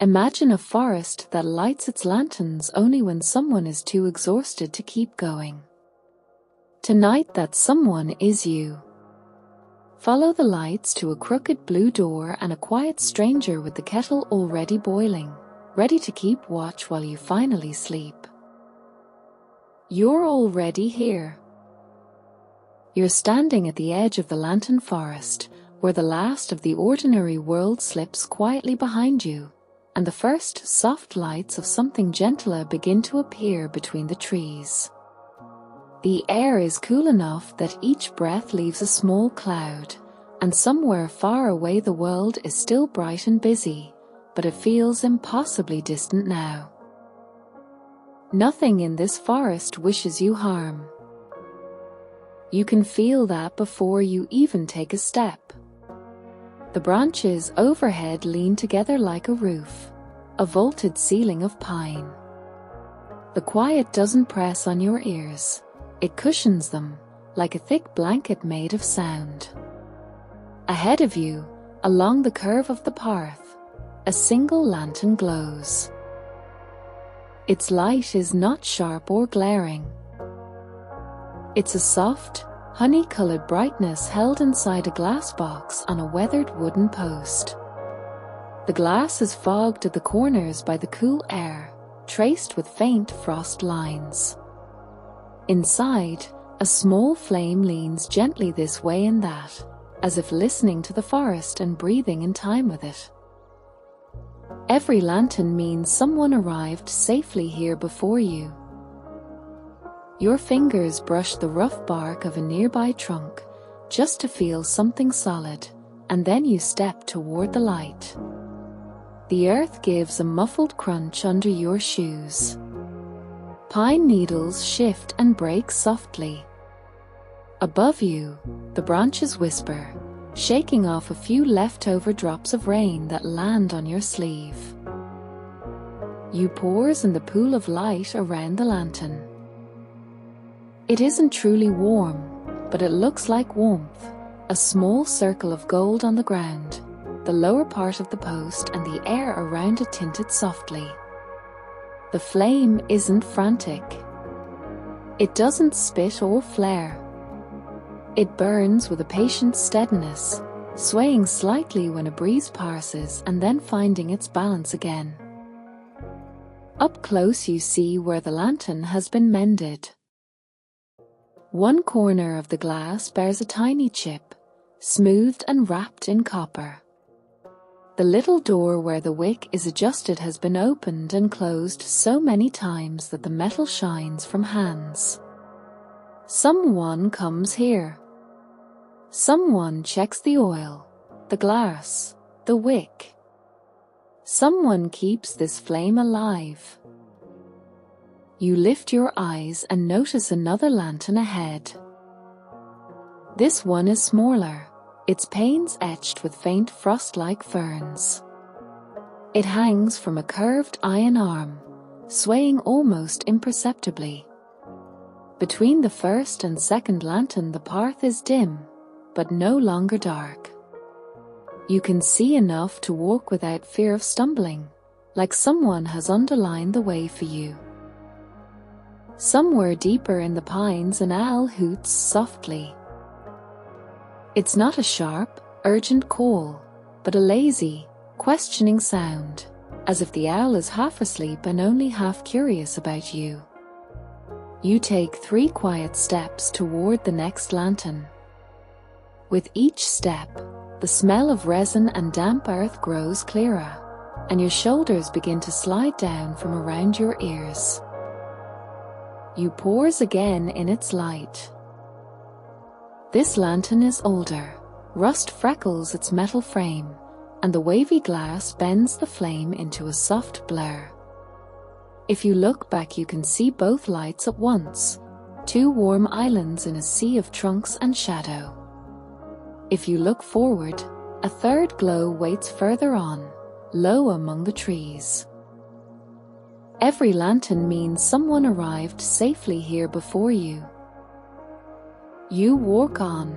Imagine a forest that lights its lanterns only when someone is too exhausted to keep going. Tonight that someone is you. Follow the lights to a crooked blue door and a quiet stranger with the kettle already boiling, ready to keep watch while you finally sleep. You're already here. You're standing at the edge of the lantern forest, where the last of the ordinary world slips quietly behind you, and the first soft lights of something gentler begin to appear between the trees. The air is cool enough that each breath leaves a small cloud, and somewhere far away the world is still bright and busy, but it feels impossibly distant now. Nothing in this forest wishes you harm. You can feel that before you even take a step. The branches overhead lean together like a roof, a vaulted ceiling of pine. The quiet doesn't press on your ears, it cushions them, like a thick blanket made of sound. Ahead of you, along the curve of the path, a single lantern glows. Its light is not sharp or glaring. It's a soft, honey-colored brightness held inside a glass box on a weathered wooden post. The glass is fogged at the corners by the cool air, traced with faint frost lines. Inside, a small flame leans gently this way and that, as if listening to the forest and breathing in time with it. Every lantern means someone arrived safely here before you. Your fingers brush the rough bark of a nearby trunk, just to feel something solid, and then you step toward the light. The earth gives a muffled crunch under your shoes. Pine needles shift and break softly. Above you, the branches whisper, shaking off a few leftover drops of rain that land on your sleeve. You pause in the pool of light around the lantern. It isn't truly warm, but it looks like warmth, a small circle of gold on the ground, the lower part of the post and the air around it tinted softly. The flame isn't frantic. It doesn't spit or flare. It burns with a patient steadiness, swaying slightly when a breeze passes and then finding its balance again. Up close you see where the lantern has been mended. One corner of the glass bears a tiny chip, smoothed and wrapped in copper. The little door where the wick is adjusted has been opened and closed so many times that the metal shines from hands. Someone comes here. Someone checks the oil, the glass, the wick. Someone keeps this flame alive. You lift your eyes and notice another lantern ahead. This one is smaller, its panes etched with faint frost-like ferns. It hangs from a curved iron arm, swaying almost imperceptibly. Between the first and second lantern the path is dim, but no longer dark. You can see enough to walk without fear of stumbling, like someone has underlined the way for you. Somewhere deeper in the pines an owl hoots softly. It's not a sharp, urgent call, but a lazy, questioning sound, as if the owl is half asleep and only half curious about you. You take 3 quiet steps toward the next lantern. With each step, the smell of resin and damp earth grows clearer, and your shoulders begin to slide down from around your ears. You pause again in its light. This lantern is older, rust freckles its metal frame, and the wavy glass bends the flame into a soft blur. If you look back you can see both lights at once, 2 warm islands in a sea of trunks and shadow. If you look forward, a third glow waits further on, low among the trees. Every lantern means someone arrived safely here before you. You walk on.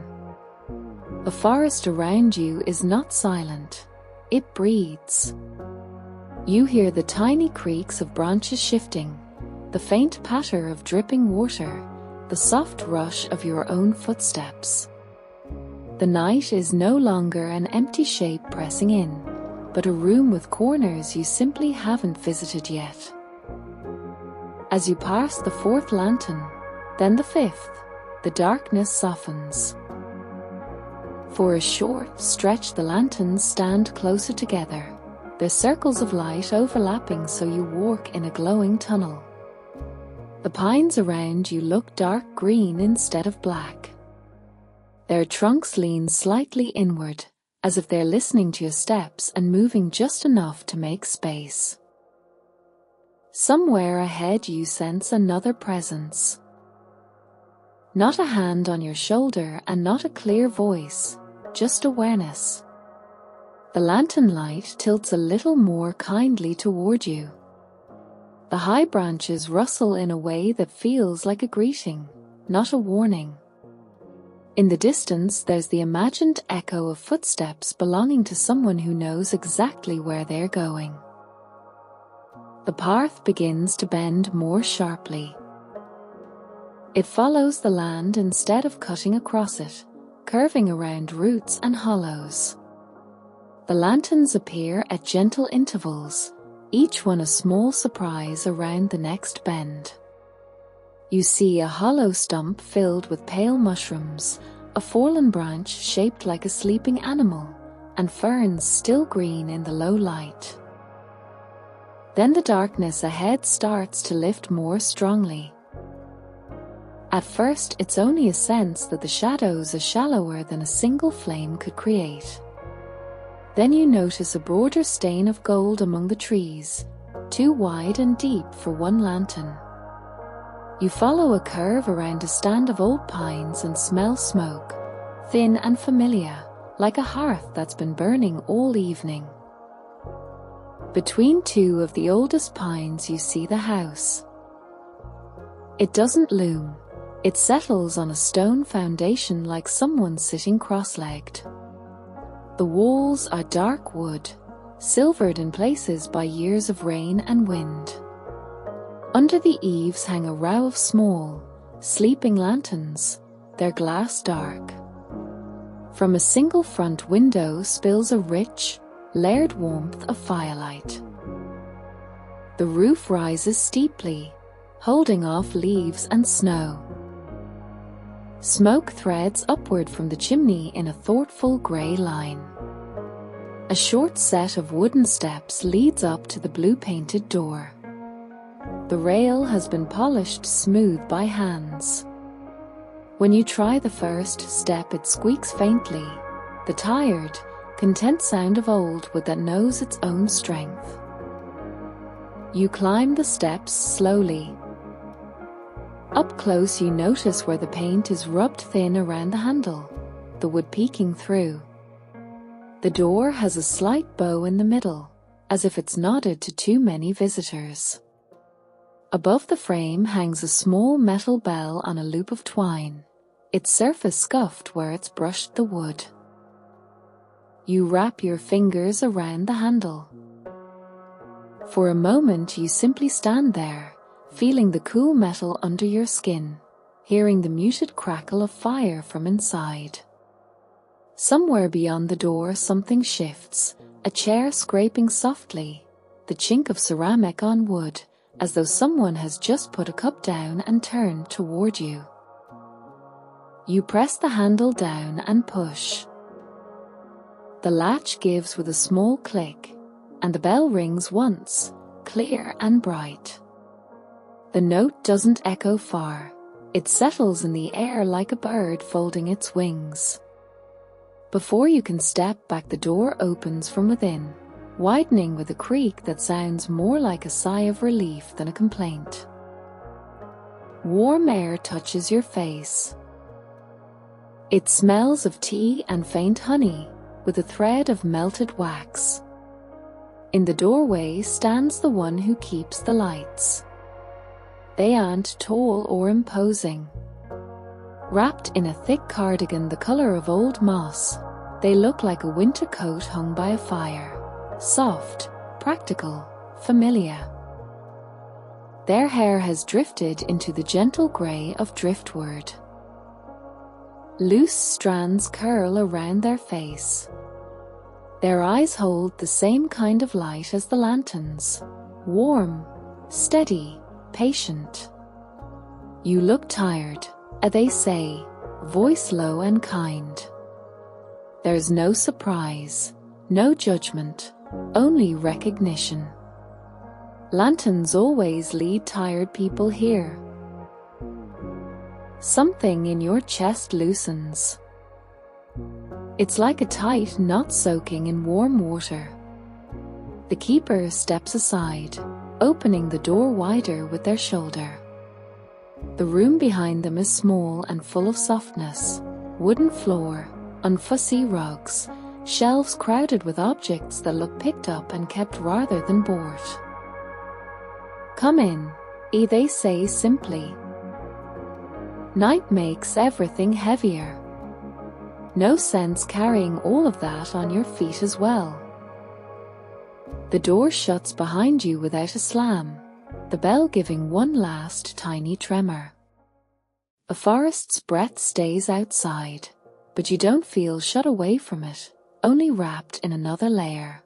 The forest around you is not silent, it breathes. You hear the tiny creaks of branches shifting, the faint patter of dripping water, the soft rush of your own footsteps. The night is no longer an empty shape pressing in, but a room with corners you simply haven't visited yet. As you pass the fourth lantern, then the fifth, the darkness softens. For a short stretch the lanterns stand closer together, their circles of light overlapping so you walk in a glowing tunnel. The pines around you look dark green instead of black. Their trunks lean slightly inward, as if they're listening to your steps and moving just enough to make space. Somewhere ahead you sense another presence. Not a hand on your shoulder and not a clear voice, just awareness. The lantern light tilts a little more kindly toward you. The high branches rustle in a way that feels like a greeting, not a warning. In the distance there's the imagined echo of footsteps belonging to someone who knows exactly where they're going. The path begins to bend more sharply. It follows the land instead of cutting across it, curving around roots and hollows. The lanterns appear at gentle intervals, each one a small surprise around the next bend. You see a hollow stump filled with pale mushrooms, a fallen branch shaped like a sleeping animal, and ferns still green in the low light. Then the darkness ahead starts to lift more strongly. At first it's only a sense that the shadows are shallower than a single flame could create. Then you notice a broader stain of gold among the trees, too wide and deep for one lantern. You follow a curve around a stand of old pines and smell smoke, thin and familiar, like a hearth that's been burning all evening. Between two of the oldest pines you see the house. It doesn't loom. It settles on a stone foundation like someone sitting cross-legged. The walls are dark wood, silvered in places by years of rain and wind. Under the eaves hang a row of small, sleeping lanterns, their glass dark. From a single front window spills a rich, layered warmth of firelight. The roof rises steeply, holding off leaves and snow. Smoke threads upward from the chimney in a thoughtful grey line. A short set of wooden steps leads up to the blue-painted door. The rail has been polished smooth by hands. When you try the first step it squeaks faintly, the tired, content sound of old wood that knows its own strength. You climb the steps slowly. Up close you notice where the paint is rubbed thin around the handle, the wood peeking through. The door has a slight bow in the middle, as if it's nodded to too many visitors. Above the frame hangs a small metal bell on a loop of twine, its surface scuffed where it's brushed the wood. You wrap your fingers around the handle. For a moment you simply stand there, feeling the cool metal under your skin, hearing the muted crackle of fire from inside. Somewhere beyond the door something shifts, a chair scraping softly, the chink of ceramic on wood, as though someone has just put a cup down and turned toward you. You press the handle down and push. The latch gives with a small click, and the bell rings once, clear and bright. The note doesn't echo far. It settles in the air like a bird folding its wings. Before you can step back, the door opens from within, widening with a creak that sounds more like a sigh of relief than a complaint. Warm air touches your face. It smells of tea and faint honey, with a thread of melted wax. In the doorway stands the one who keeps the lights. They aren't tall or imposing. Wrapped in a thick cardigan the color of old moss, they look like a winter coat hung by a fire. Soft, practical, familiar. Their hair has drifted into the gentle grey of driftwood. Loose strands curl around their face. Their eyes hold the same kind of light as the lanterns, warm, steady, patient. You look tired, they say, voice low and kind. There's no surprise, no judgment, only recognition. Lanterns always lead tired people here. Something in your chest loosens. It's like a tight knot soaking in warm water. The keeper steps aside, opening the door wider with their shoulder. The room behind them is small and full of softness. Wooden floor, unfussy rugs, shelves crowded with objects that look picked up and kept rather than bought. Come in, they say simply. Night makes everything heavier. No sense carrying all of that on your feet as well. The door shuts behind you without a slam, the bell giving one last tiny tremor. A forest's breath stays outside, but you don't feel shut away from it, only wrapped in another layer.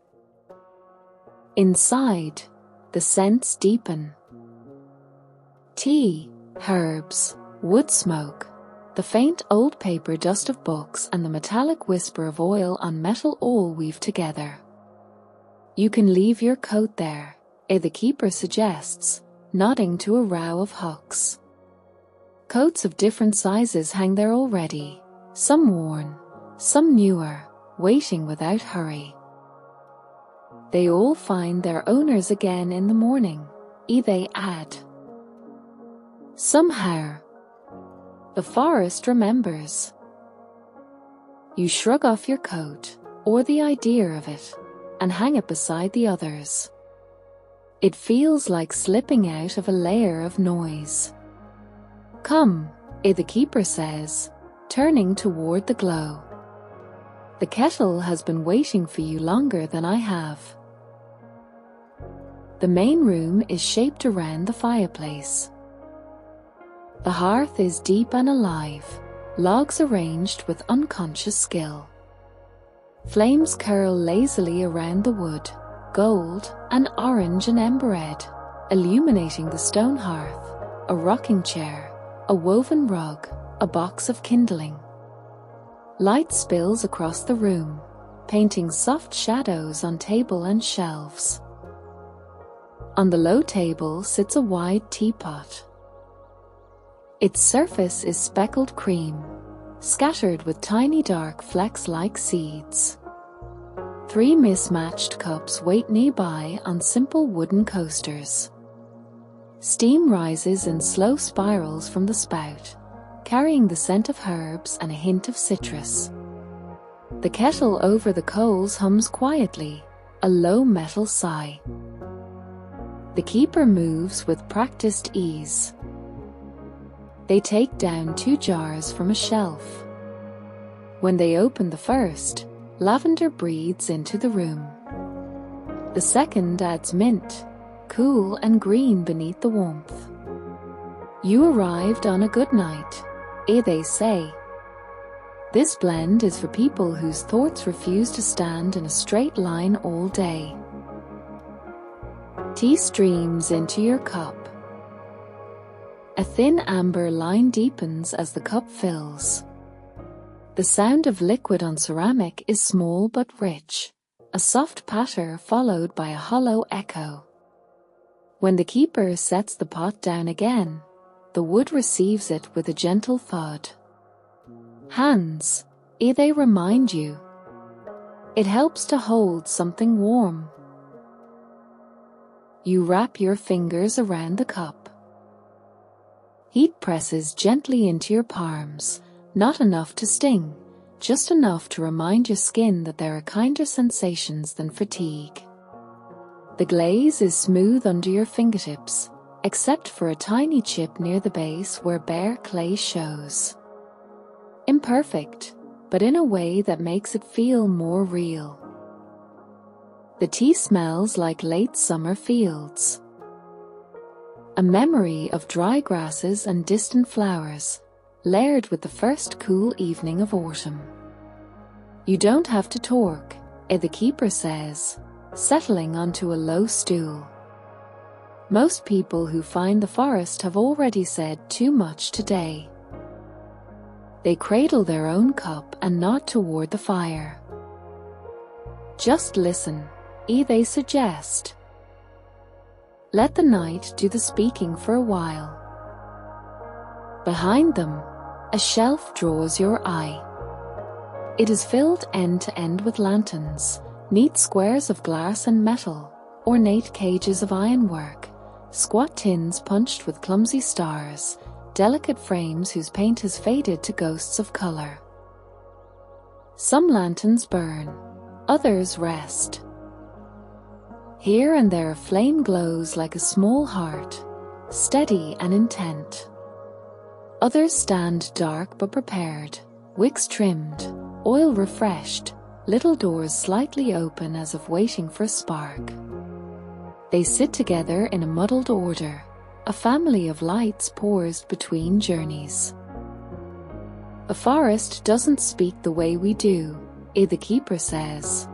Inside, the scents deepen. Tea, herbs, wood smoke, the faint old paper dust of books and the metallic whisper of oil on metal all weave together. You can leave your coat there, the keeper suggests, nodding to a row of hooks. Coats of different sizes hang there already, some worn, some newer, waiting without hurry. They all find their owners again in the morning, they add. Somehow, the forest remembers. You shrug off your coat, or the idea of it, and hang it beside the others. It feels like slipping out of a layer of noise. Come, the keeper says, turning toward the glow. The kettle has been waiting for you longer than I have. The main room is shaped around the fireplace. The hearth is deep and alive, logs arranged with unconscious skill. Flames curl lazily around the wood, gold and orange and ember red, illuminating the stone hearth, a rocking chair, a woven rug, a box of kindling. Light spills across the room, painting soft shadows on table and shelves. On the low table sits a wide teapot. Its surface is speckled cream, scattered with tiny dark flecks like seeds. 3 mismatched cups wait nearby on simple wooden coasters. Steam rises in slow spirals from the spout, carrying the scent of herbs and a hint of citrus. The kettle over the coals hums quietly, a low metal sigh. The keeper moves with practiced ease. They take down 2 jars from a shelf. When they open the first, lavender breathes into the room. The second adds mint, cool and green beneath the warmth. You arrived on a good night, they say. This blend is for people whose thoughts refuse to stand in a straight line all day. Tea streams into your cup. A thin amber line deepens as the cup fills. The sound of liquid on ceramic is small but rich, a soft patter followed by a hollow echo. When the keeper sets the pot down again, the wood receives it with a gentle thud. Hands, they remind you. It helps to hold something warm. You wrap your fingers around the cup. Heat presses gently into your palms, not enough to sting, just enough to remind your skin that there are kinder sensations than fatigue. The glaze is smooth under your fingertips, except for a tiny chip near the base where bare clay shows. Imperfect, but in a way that makes it feel more real. The tea smells like late summer fields. A memory of dry grasses and distant flowers, layered with the first cool evening of autumn. You don't have to talk, the keeper says, settling onto a low stool. Most people who find the forest have already said too much today. They cradle their own cup and nod toward the fire. Just listen, they suggest. Let the night do the speaking for a while. Behind them, a shelf draws your eye. It is filled end to end with lanterns, neat squares of glass and metal, ornate cages of ironwork, squat tins punched with clumsy stars, delicate frames whose paint has faded to ghosts of color. Some lanterns burn, others rest. Here and there a flame glows like a small heart, steady and intent. Others stand dark but prepared, wicks trimmed, oil refreshed, little doors slightly open as if waiting for a spark. They sit together in a muddled order, a family of lights poised between journeys. A forest doesn't speak the way we do, the keeper says.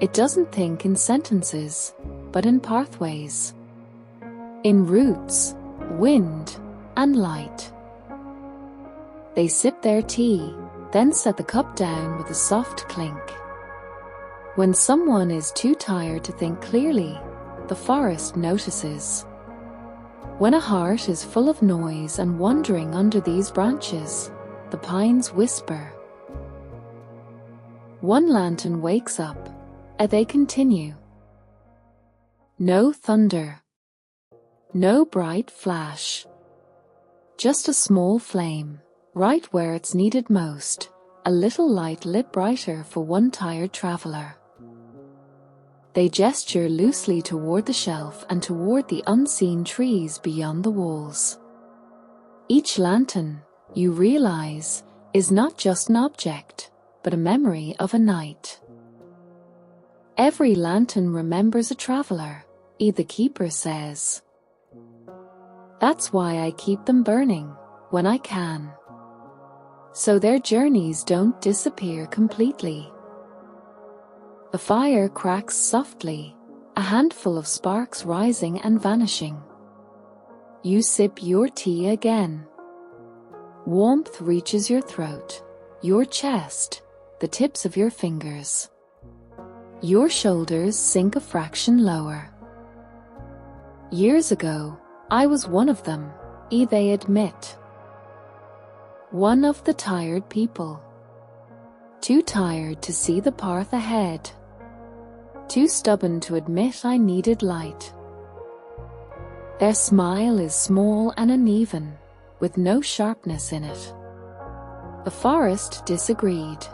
It doesn't think in sentences, but in pathways. In roots, wind, and light. They sip their tea, then set the cup down with a soft clink. When someone is too tired to think clearly, the forest notices. When a heart is full of noise and wandering under these branches, the pines whisper. One lantern wakes up, and they continue. No thunder. No bright flash. Just a small flame, right where it's needed most, a little light lit brighter for one tired traveler. They gesture loosely toward the shelf and toward the unseen trees beyond the walls. Each lantern, you realize, is not just an object, but a memory of a night. Every lantern remembers a traveler, the keeper says. That's why I keep them burning, when I can. So their journeys don't disappear completely. The fire cracks softly, a handful of sparks rising and vanishing. You sip your tea again. Warmth reaches your throat, your chest, the tips of your fingers. Your shoulders sink a fraction lower. Years ago, I was one of them, they admit. One of the tired people. Too tired to see the path ahead. Too stubborn to admit I needed light. Their smile is small and uneven, with no sharpness in it. The forest disagreed.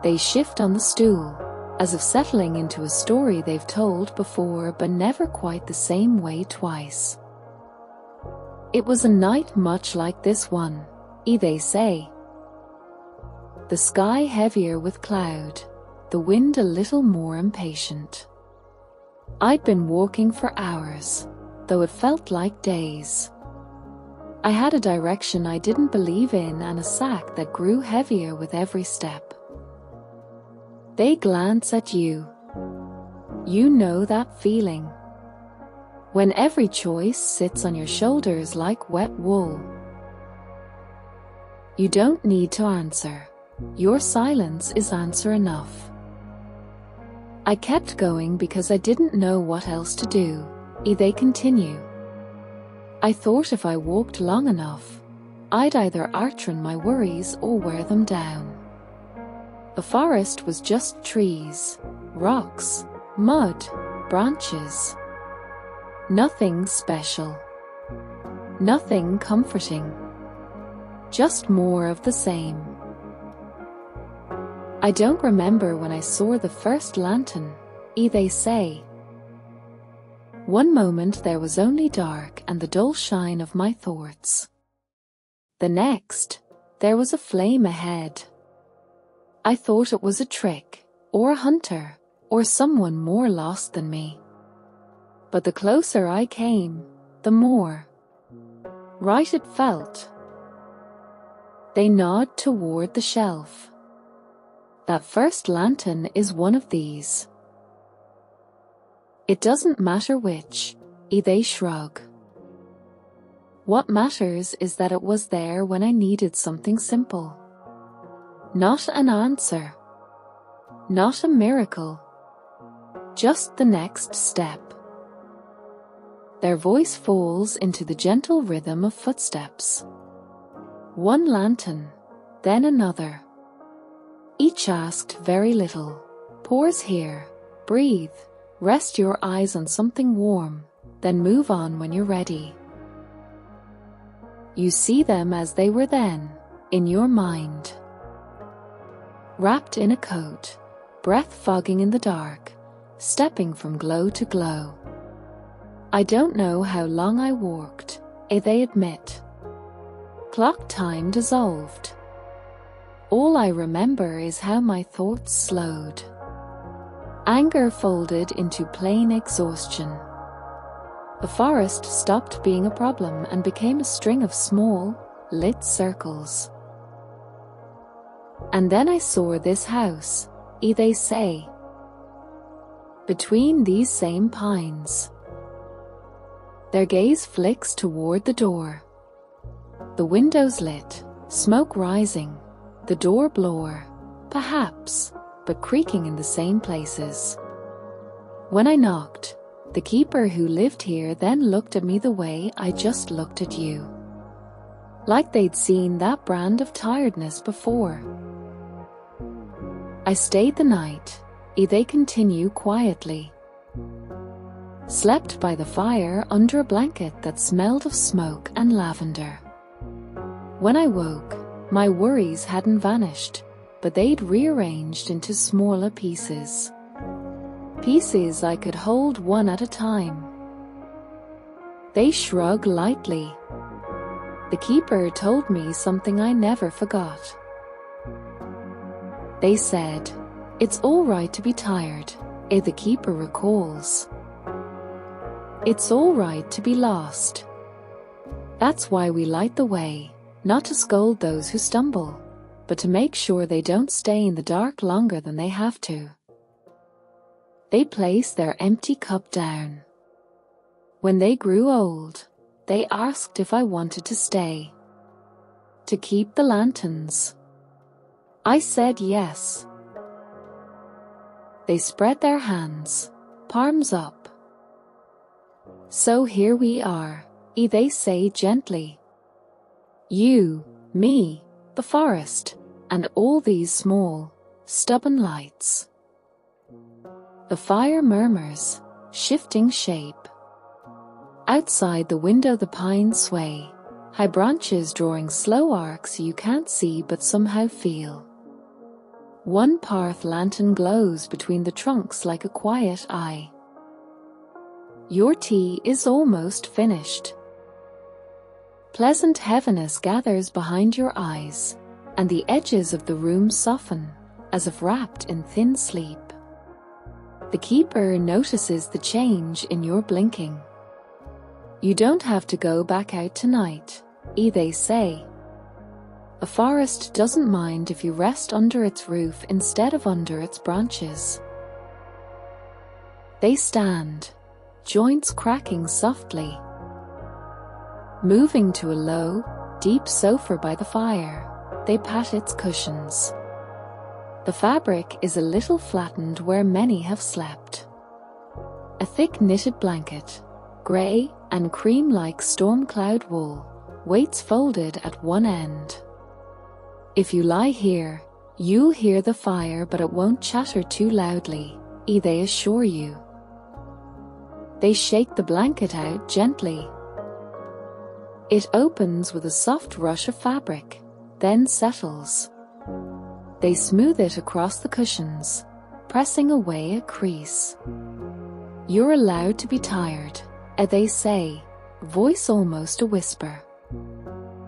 They shift on the stool, as if settling into a story they've told before but never quite the same way twice. It was a night much like this one, they say. The sky heavier with cloud, the wind a little more impatient. I'd been walking for hours, though it felt like days. I had a direction I didn't believe in and a sack that grew heavier with every step. They glance at you. You know that feeling. When every choice sits on your shoulders like wet wool. You don't need to answer. Your silence is answer enough. I kept going because I didn't know what else to do, they continue. I thought if I walked long enough, I'd either outrun my worries or wear them down. The forest was just trees, rocks, mud, branches. Nothing special. Nothing comforting. Just more of the same. I don't remember when I saw the first lantern, they say. One moment there was only dark and the dull shine of my thoughts. The next, there was a flame ahead. I thought it was a trick, or a hunter, or someone more lost than me. But the closer I came, the more right it felt. They nod toward the shelf. That first lantern is one of these. It doesn't matter which, they shrug. What matters is that it was there when I needed something simple. Not an answer. Not a miracle. Just the next step. Their voice falls into the gentle rhythm of footsteps. One lantern, then another. Each asked very little. Pause here, breathe, rest your eyes on something warm, then move on when you're ready. You see them as they were then, in your mind. Wrapped in a coat, breath fogging in the dark, stepping from glow to glow. I don't know how long I walked, they admit. Clock time dissolved. All I remember is how my thoughts slowed. Anger folded into plain exhaustion. The forest stopped being a problem and became a string of small, lit circles. And then I saw this house, they say. Between these same pines. Their gaze flicks toward the door. The windows lit, smoke rising, the door blower, perhaps, but creaking in the same places. When I knocked, the keeper who lived here then looked at me the way I just looked at you. Like they'd seen that brand of tiredness before. I stayed the night, they continue quietly. Slept by the fire under a blanket that smelled of smoke and lavender. When I woke, my worries hadn't vanished, but they'd rearranged into smaller pieces. Pieces I could hold one at a time. They shrug lightly. The keeper told me something I never forgot. They said, "It's all right to be tired," the keeper recalls. It's all right to be lost. That's why we light the way, not to scold those who stumble, but to make sure they don't stay in the dark longer than they have to. They placed their empty cup down. When they grew old, they asked if I wanted to stay. To keep the lanterns. I said yes. They spread their hands, palms up. So here we are, they say gently. You, me, the forest, and all these small, stubborn lights. The fire murmurs, shifting shape. Outside the window the pines sway, high branches drawing slow arcs you can't see but somehow feel. One path lantern glows between the trunks like a quiet eye. Your tea is almost finished. Pleasant heaviness gathers behind your eyes, and the edges of the room soften, as if wrapped in thin sleep. The keeper notices the change in your blinking. You don't have to go back out tonight, they say. A forest doesn't mind if you rest under its roof instead of under its branches. They stand, joints cracking softly. Moving to a low, deep sofa by the fire, they pat its cushions. The fabric is a little flattened where many have slept. A thick knitted blanket, grey and cream like storm cloud wool, waits folded at one end. If you lie here, you'll hear the fire but it won't chatter too loudly, they assure you. They shake the blanket out gently. It opens with a soft rush of fabric, then settles. They smooth it across the cushions, pressing away a crease. You're allowed to be tired, they say, voice almost a whisper.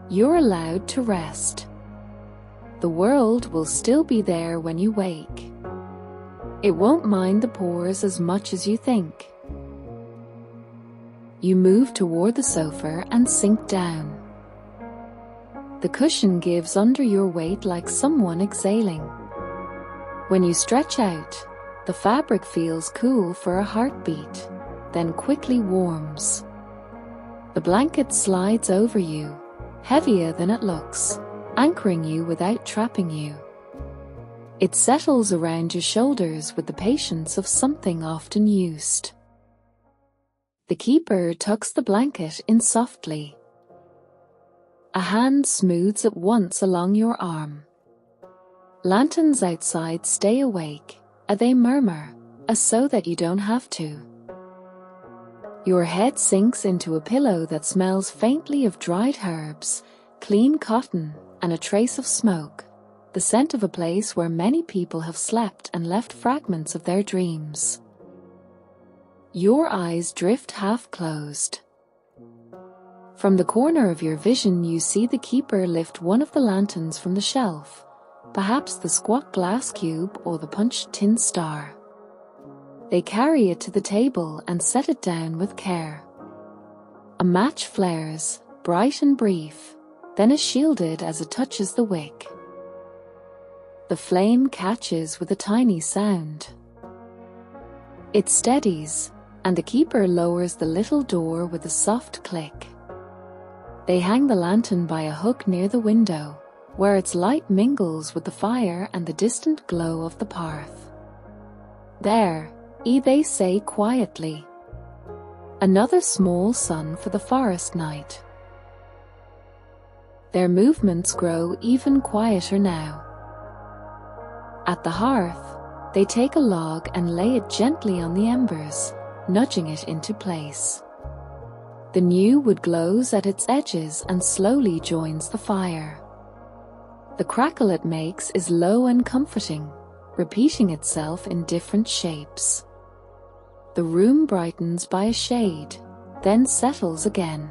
You're allowed to rest. The world will still be there when you wake. It won't mind the pores as much as you think. You move toward the sofa and sink down. The cushion gives under your weight like someone exhaling. When you stretch out, the fabric feels cool for a heartbeat, then quickly warms. The blanket slides over you, heavier than it looks, anchoring you without trapping you. It settles around your shoulders with the patience of something often used. The keeper tucks the blanket in softly. A hand smooths it once along your arm. Lanterns outside stay awake, they murmur, as so that you don't have to. Your head sinks into a pillow that smells faintly of dried herbs, clean cotton, and a trace of smoke, the scent of a place where many people have slept and left fragments of their dreams. Your eyes drift half-closed. From the corner of your vision you see the keeper lift one of the lanterns from the shelf, perhaps the squat glass cube or the punched tin star. They carry it to the table and set it down with care. A match flares, bright and brief, then is shielded as it touches the wick. The flame catches with a tiny sound. It steadies, and the keeper lowers the little door with a soft click. They hang the lantern by a hook near the window, where its light mingles with the fire and the distant glow of the hearth. There, they say quietly. Another small sun for the forest night. Their movements grow even quieter now. At the hearth, they take a log and lay it gently on the embers, nudging it into place. The new wood glows at its edges and slowly joins the fire. The crackle it makes is low and comforting, repeating itself in different shapes. The room brightens by a shade, then settles again.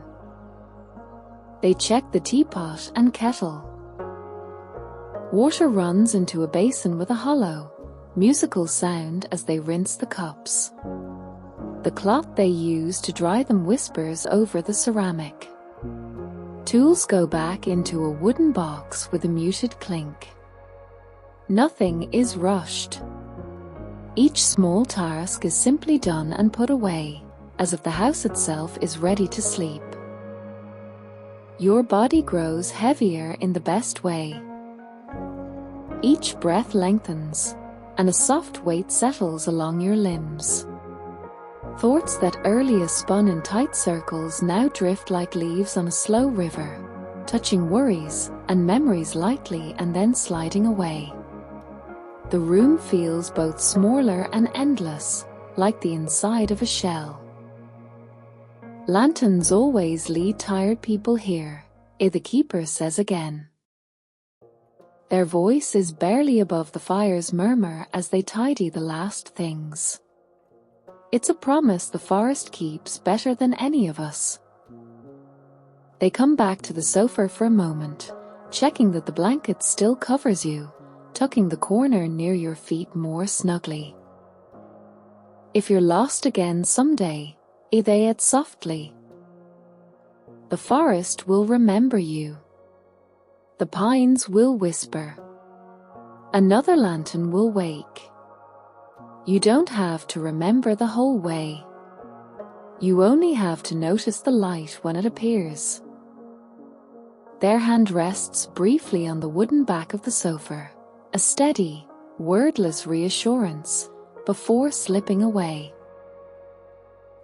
They check the teapot and kettle. Water runs into a basin with a hollow, musical sound as they rinse the cups. The cloth they use to dry them whispers over the ceramic. Tools go back into a wooden box with a muted clink. Nothing is rushed. Each small task is simply done and put away, as if the house itself is ready to sleep. Your body grows heavier in the best way. Each breath lengthens, and a soft weight settles along your limbs. Thoughts that earlier spun in tight circles now drift like leaves on a slow river, touching worries and memories lightly and then sliding away. The room feels both smaller and endless, like the inside of a shell. Lanterns always lead tired people here, the keeper says again. Their voice is barely above the fire's murmur as they tidy the last things. It's a promise the forest keeps better than any of us. They come back to the sofa for a moment, checking that the blanket still covers you, tucking the corner near your feet more snugly. If you're lost again someday, they add softly. The forest will remember you. The pines will whisper. Another lantern will wake. You don't have to remember the whole way. You only have to notice the light when it appears. Their hand rests briefly on the wooden back of the sofa, a steady, wordless reassurance, before slipping away.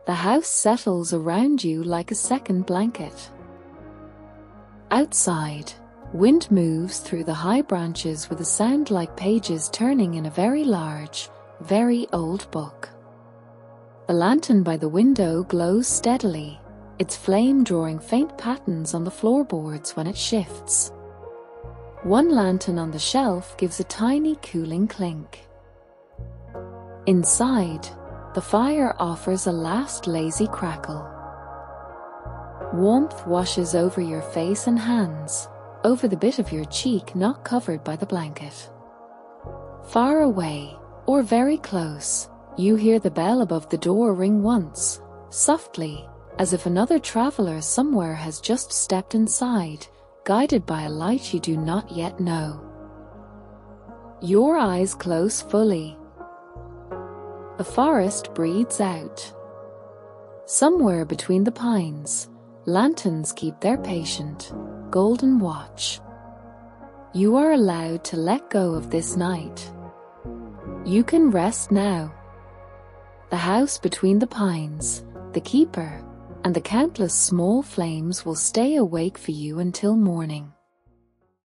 The house settles around you like a second blanket. Outside, wind moves through the high branches with a sound like pages turning in a very large, very old book. The lantern by the window glows steadily, its flame drawing faint patterns on the floorboards when it shifts. One lantern on the shelf gives a tiny cooling clink. Inside, the fire offers a last lazy crackle. Warmth washes over your face and hands, over the bit of your cheek not covered by the blanket. Far away, or very close. You hear the bell above the door ring once, softly, as if another traveler somewhere has just stepped inside, guided by a light you do not yet know. Your eyes close fully. The forest breathes out. Somewhere between the pines, lanterns keep their patient, golden watch. You are allowed to let go of this night. You can rest now. The house between the pines, the keeper, and the countless small flames will stay awake for you until morning.